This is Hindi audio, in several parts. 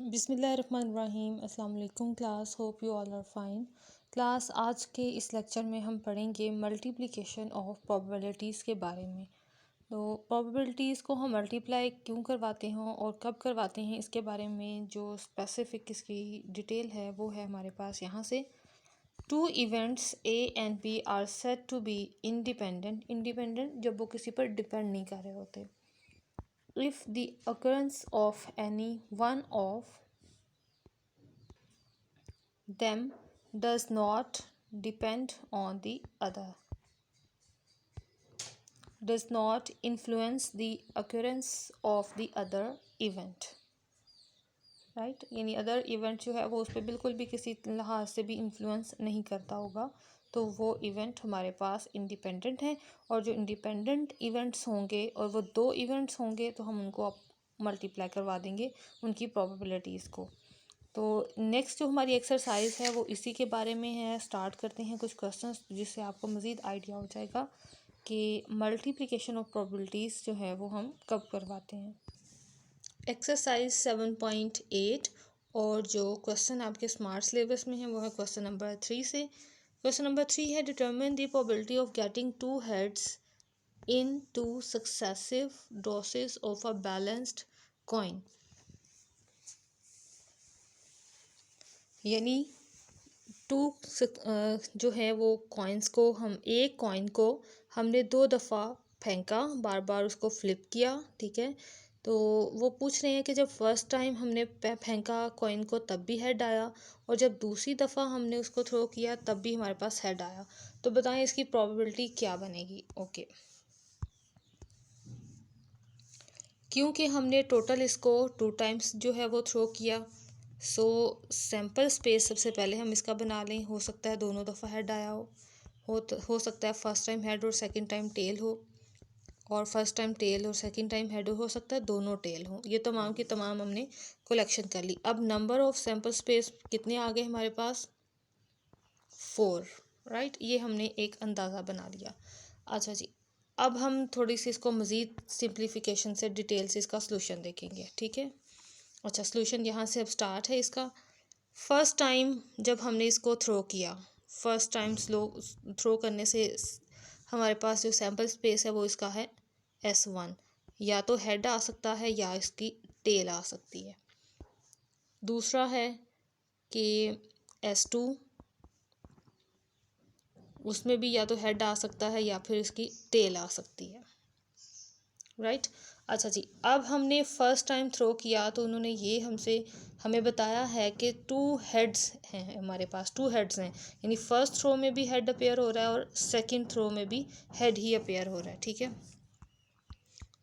बिस्मिल्लाहिर्रहमानिर्रहीम। अस्सलाम वालेकुम class, hope you all are fine. Class, आज के इस लेक्चर में हम पढ़ेंगे मल्टीप्लिकेशन ऑफ प्रोबेबिलिटीज़ के बारे में। तो प्रोबेबिलिटीज़ को हम मल्टीप्लाई क्यों करवाते हैं और कब करवाते हैं, इसके बारे में जो स्पेसिफिक इसकी डिटेल है वो है हमारे पास यहाँ से। Two events A and B are said to be independent जब वो किसी पर डिपेंड नहीं कर रहे होते। If the occurrence of any one of them does not depend on the other, does not influence the occurrence of the other event, right यानी अदर इवेंट जो है वो उस पर बिल्कुल भी किसी लिहाज से भी इन्फ्लुएंस नहीं करता होगा, तो वो इवेंट हमारे पास इंडिपेंडेंट है। और जो इंडिपेंडेंट इवेंट्स होंगे और वो दो इवेंट्स होंगे तो हम उनको अब मल्टीप्लाई करवा देंगे उनकी प्रोबेबिलिटीज़ को। तो नेक्स्ट जो हमारी एक्सरसाइज है वो इसी के बारे में है। स्टार्ट करते हैं कुछ क्वेश्चंस जिससे आपको मज़ीद आइडिया हो जाएगा कि मल्टीप्लिकेशन ऑफ प्रोबेबिलिटीज़ जो है वो हम कब करवाते हैं। एक्सरसाइज 7.8 और जो क्वेश्चन आपके स्मार्ट सिलेबस में है वो है क्वेश्चन नंबर 3 से। क्वेश्चन नंबर 3 है, determine the probability of getting two heads in two successive tosses of a balanced coin. यानी जो है वो कॉइन्स को एक कॉइन को हमने दो दफ़ा फेंका, बार बार उसको फ्लिप किया, ठीक है। तो वो पूछ रहे हैं कि जब फर्स्ट टाइम हमने फेंका कॉइन को तब भी हेड आया और जब दूसरी दफ़ा हमने उसको थ्रो किया तब भी हमारे पास हेड आया, तो बताएं इसकी प्रोबेबिलिटी क्या बनेगी। ओके, क्योंकि हमने टोटल इसको 2 टाइम्स जो है वो थ्रो किया, सो सैम्पल स्पेस सबसे पहले हम इसका बना लें। हो सकता है दोनों दफ़ा हेड आया हो सकता है फर्स्ट टाइम हेड और सेकंड टाइम टेल हो, और फर्स्ट टाइम टेल और सेकंड टाइम हेड हो सकता है दोनों टेल हो। ये तमाम की तमाम हमने कलेक्शन कर ली। अब नंबर ऑफ सैम्पल स्पेस कितने आ गए हमारे पास? 4, राइट। ये हमने एक अंदाज़ा बना लिया। अच्छा जी, अब हम थोड़ी सी इसको मज़ीद सिंप्लीफिकेशन से डिटेल से इसका सलूशन देखेंगे, ठीक है। अच्छा, सलूशन यहाँ से अब स्टार्ट है इसका। फर्स्ट टाइम जब हमने इसको थ्रो किया, फर्स्ट टाइम थ्रो करने से हमारे पास जो सैम्पल स्पेस है वो इसका है S1। या तो हेड आ सकता है या इसकी टेल आ सकती है। दूसरा है कि S2, उसमें भी या तो हेड आ सकता है या फिर इसकी टेल आ सकती है, राइट। अच्छा जी, अब हमने फर्स्ट टाइम थ्रो किया तो उन्होंने ये हमें बताया है कि 2 हेड्स हैं हमारे पास, 2 हेड्स हैं। यानी फर्स्ट थ्रो में भी हेड अपेयर हो रहा है और सेकंड थ्रो में भी हेड ही अपेयर हो रहा है, ठीक है।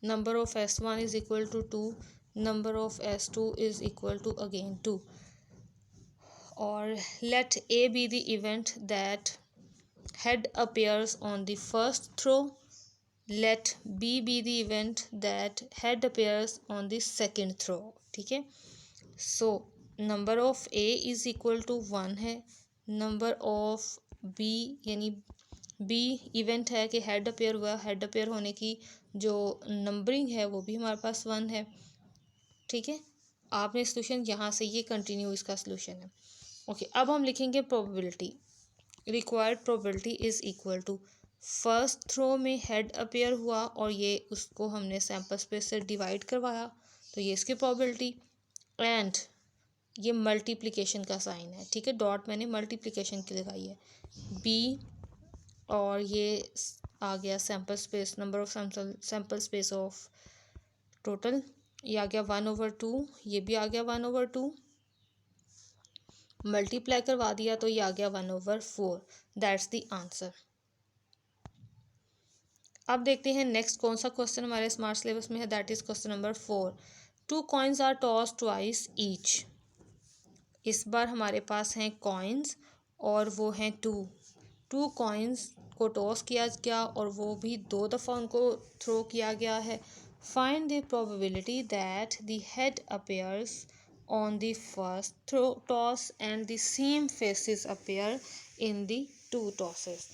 Number of S1 is equal to 2, number of S2 is equal to again 2, और let A be the event that head appears on the first throw, let B be the event that head appears on the second throw, ठीक है। So number of A is equal to 1 है, नंबर ऑफ B यानी B इवेंट है कि हेड अपेयर हुआ, हेड अपेयर होने की जो नंबरिंग है वो भी हमारे पास 1 है, ठीक है। आपने सॉल्यूशन यहाँ से ये कंटिन्यू इसका सॉल्यूशन है। ओके, अब हम लिखेंगे probability. Required probability is equal to, first throw में हेड अपेयर हुआ और ये उसको हमने सैम्पल स्पेस से डिवाइड करवाया, तो ये इसकी प्रोबेबिलिटी। एंड ये मल्टीप्लिकेशन का साइन है, ठीक है, डॉट मैंने मल्टीप्लिकेशन की लगाई है। बी और ये आ गया sample space, number of sample space of total, ये आ गया 1/2, ये भी आ गया 1/2, मल्टीप्लाई करवा दिया तो ये आ गया 1/4। That's the answer. अब देखते हैं नेक्स्ट कौन सा क्वेश्चन हमारे स्मार्ट सिलेबस में है। That is question number 4। 2 coins are toss twice each. इस बार हमारे पास हैं कॉइन्स और वो हैं 2 कॉइन्स को टॉस किया गया और वो भी 2 दफ़ा उनको थ्रो किया गया है। Find the probability that the head appears on the first toss and the same faces appear in the 2 tosses,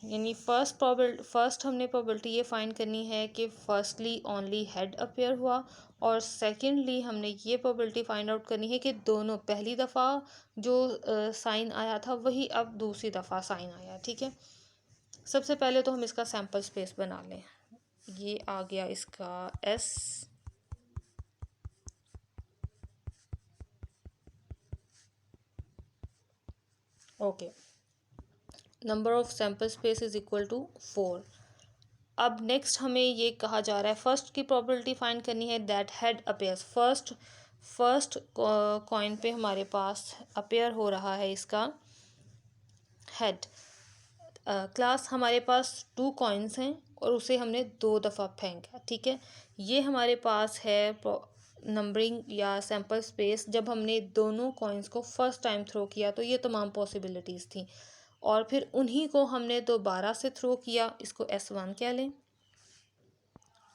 यानी फर्स्ट हमने प्रोबेबिलिटी ये फाइंड करनी है कि फर्स्टली ओनली हेड अपेयर हुआ, और सेकेंडली हमने ये प्रोबेबिलिटी फाइंड आउट करनी है कि दोनों पहली दफ़ा जो साइन आया था वही अब दूसरी दफ़ा साइन आया। ठीक है, सबसे पहले तो हम इसका सैम्पल स्पेस बना लें। ये आ गया इसका S, okay, number of sample space is equal to 4। अब नेक्स्ट हमें ये कहा जा रहा है फर्स्ट की प्रोबेबिलिटी फाइंड करनी है that head appears. First coin पे हमारे पास अपेयर हो रहा है इसका हेड। क्लास हमारे पास 2 कॉइन्स हैं और उसे हमने 2 दफ़ा फेंका। ठीक है, ये हमारे पास है नंबरिंग या सैम्पल स्पेस। जब हमने दोनों कॉइन्स को फर्स्ट टाइम थ्रो किया तो ये तमाम पॉसिबिलिटीज़ थी, और फिर उन्हीं को हमने दोबारा से थ्रो किया, इसको S1 कह लें।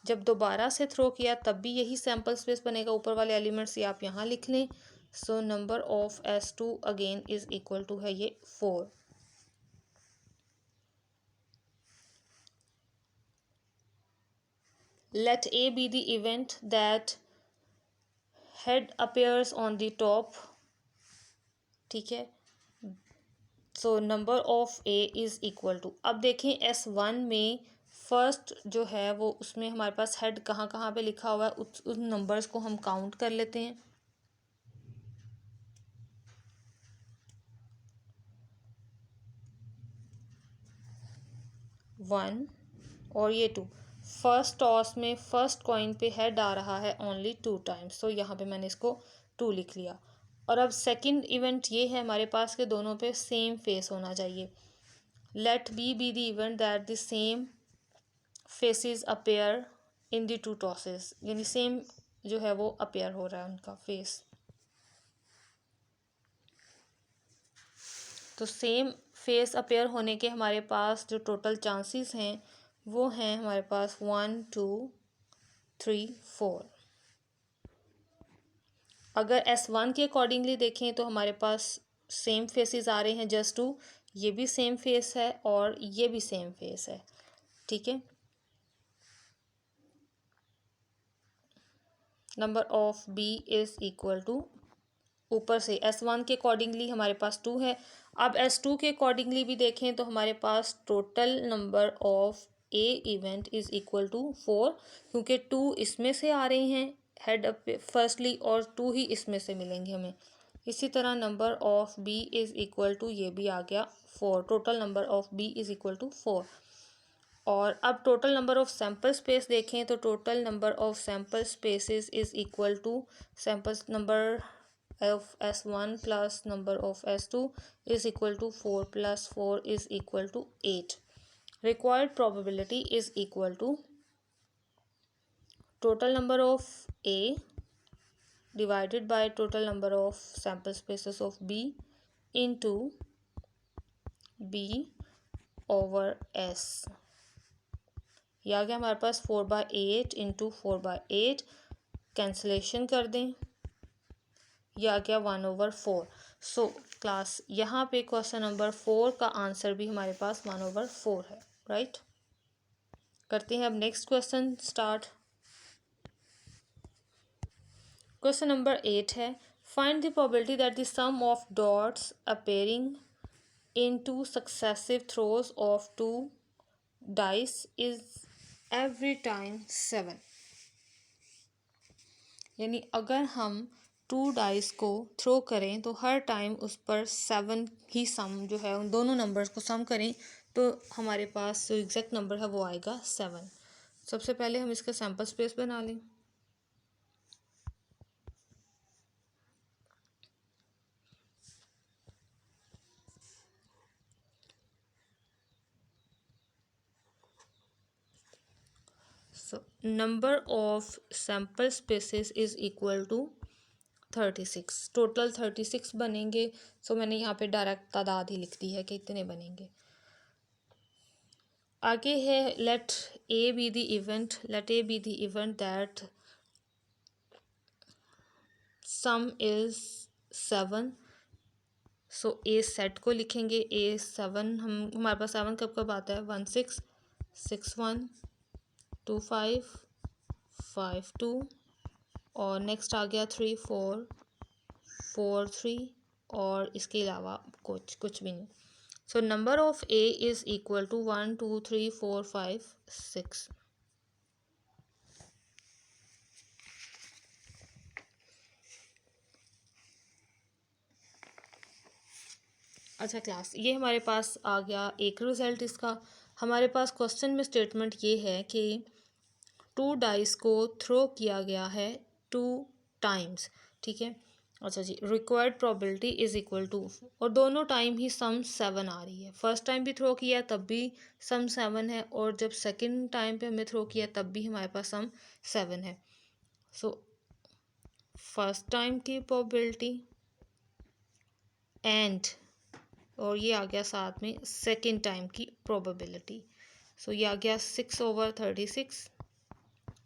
जब दोबारा से थ्रो किया तब भी यही सैम्पल स्पेस बनेगा, ऊपर वाले एलिमेंट्स ये आप यहाँ लिख लें। So number of S2 again is equal to है ये 4। Let A be the event that head appears on the top। ठीक है, so number of A is equal to, अब देखें S1 में फर्स्ट जो है वो उसमें हमारे पास हेड कहाँ कहाँ पे लिखा हुआ है, उन नंबर्स को हम काउंट कर लेते हैं। 1 और ये 2। फर्स्ट टॉस में फर्स्ट कॉइन पे हेड आ रहा है ओनली 2 टाइम्स, तो यहाँ पे मैंने इसको 2 लिख लिया। और अब सेकंड इवेंट ये है हमारे पास के दोनों पे सेम फेस होना चाहिए। Let be the event that the same faces appear in the 2 tosses, यानी सेम जो है वो अपेयर हो रहा है उनका फेस। तो सेम फेस अपेयर होने के हमारे पास जो टोटल चांसेस हैं वो हैं हमारे पास 1 2 3 4। अगर S1 के अकॉर्डिंगली देखें तो हमारे पास सेम फेसेस आ रहे हैं जस्ट टू, ये भी सेम फेस है और ये भी सेम फेस है। ठीक है, number of B is equal to, ऊपर से S1 के अकॉर्डिंगली हमारे पास 2 है। अब S2 के अकॉर्डिंगली भी देखें तो हमारे पास total number of A event is equal to 4, क्योंकि 2 इसमें से आ रहे हैं हेड अप फर्स्टली और 2 ही इसमें से मिलेंगे हमें। इसी तरह number of B is equal to, ये भी आ गया 4। Total number of B is equal to 4। और अब total number of sample space देखें तो total number of sample spaces is equal to sample number of S1 plus number of S2 is equal to 4 plus 4 is equal to 8. Required probability is equal to total number of A divided by total number of sample spaces of B into B over S। यह आ गया हमारे पास 4/8 इंटू 4/8, कैंसलेशन कर दें, यह आ गया 1/4। सो क्लास यहाँ पे क्वेश्चन नंबर 4 का आंसर भी हमारे पास 1/4 है। राइट, करते हैं अब next question start. Question number 8 है, find the probability that the sum of dots appearing in 2 successive throws of 2 dice is every time 7। यानी अगर हम 2 डाइस को थ्रो करें तो हर टाइम उस पर 7 ही सम जो है उन दोनों नंबर्स को सम करें तो हमारे पास जो एग्जैक्ट नंबर है वो आएगा 7। सबसे पहले हम इसका सैम्पल स्पेस बना लें। So number of sample spaces is equal to 36। Total 36 बनेंगे। सो मैंने यहाँ पे डायरेक्ट तादाद ही लिख दी है कि इतने बनेंगे। आगे है let A be the event that sum is 7। So A set को लिखेंगे, ए 7 हमारे पास 7 कब कब आता है, 1 6 6 1 2 5 5 2 और नेक्स्ट आ गया 3 4 4 3 और इसके अलावा कुछ भी नहीं। So number of A is equal to 1 2 3 4 5 6। अच्छा क्लास, ये हमारे पास आ गया एक रिज़ल्ट इसका। हमारे पास क्वेश्चन में स्टेटमेंट ये है कि 2 डाइस को थ्रो किया गया है 2 टाइम्स, ठीक है। अच्छा जी, required probability is equal to, और दोनों टाइम ही सम 7 आ रही है। फर्स्ट टाइम भी थ्रो किया तब भी सम 7 है, और जब सेकंड टाइम पे हमने थ्रो किया तब भी हमारे पास सम 7 है। सो फर्स्ट टाइम की प्रोबेबिलिटी एंड, और ये आ गया साथ में सेकंड टाइम की प्रोबेबिलिटी। सो ये आ गया 6/36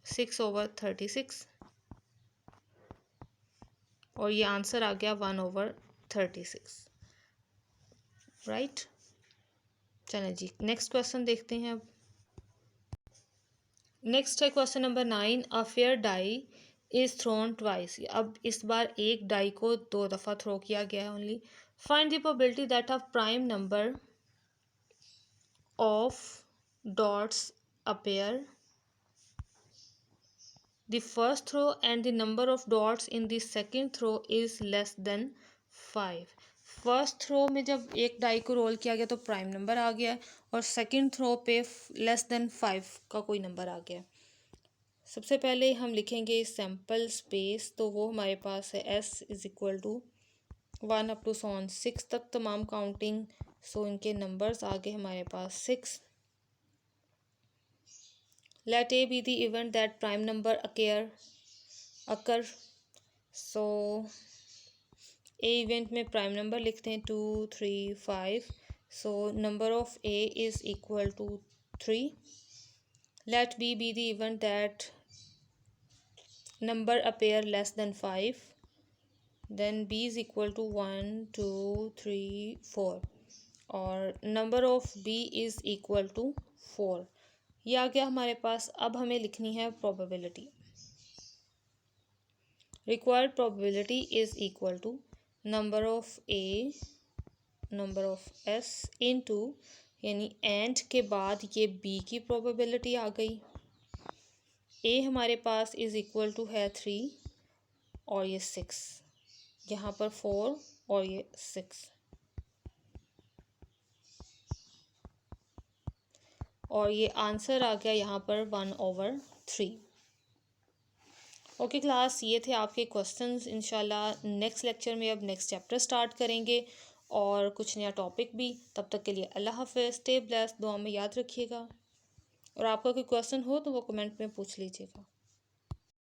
6/36 और ये आंसर आ गया 1/36, राइट। चलें जी, नेक्स्ट क्वेश्चन देखते हैं। अब नेक्स्ट है question number 9, a fair die is thrown twice. अब इस बार एक डाई को 2 दफ़ा थ्रो किया गया है only. Find the probability that a prime number of dots appear the first throw and the number of dots in the second throw is less than 5। First throw में जब एक डाई को रोल किया गया तो प्राइम नंबर आ गया, और सेकंड थ्रो पे लेस देन 5 का कोई नंबर आ गया। सबसे पहले हम लिखेंगे सैम्पल स्पेस, तो वो हमारे पास है s is equal to 1 up to 6 तक तमाम काउंटिंग। सो इनके नंबर्स आ गए हमारे पास 6। Let A be the event that prime number occur। So A event में prime number लिखते हैं 2 3 5। So number of A is equal to 3। Let B be the event that number appear less than 5। Then B is equal to 1 2 3 4 और number of B is equal to 4। ये आ गया हमारे पास। अब हमें लिखनी है probability. Required probability is equal to number of A number of S into, यानी एंड के बाद ये बी की प्रोबेबिलिटी आ गई। ए हमारे पास इज इक्वल टू है 3 और ये 6, यहाँ पर 4 और ये 6, और ये आंसर आ गया यहाँ पर 1/3। ओके क्लास, ये थे आपके क्वेश्चंस। इंशाल्लाह नेक्स्ट लेक्चर में अब नेक्स्ट चैप्टर स्टार्ट करेंगे और कुछ नया टॉपिक भी। तब तक के लिए अल्लाह हाफ़िज़, स्टे ब्लेस्ड, दुआ में याद रखिएगा। और आपका कोई क्वेश्चन हो तो वो कमेंट में पूछ लीजिएगा।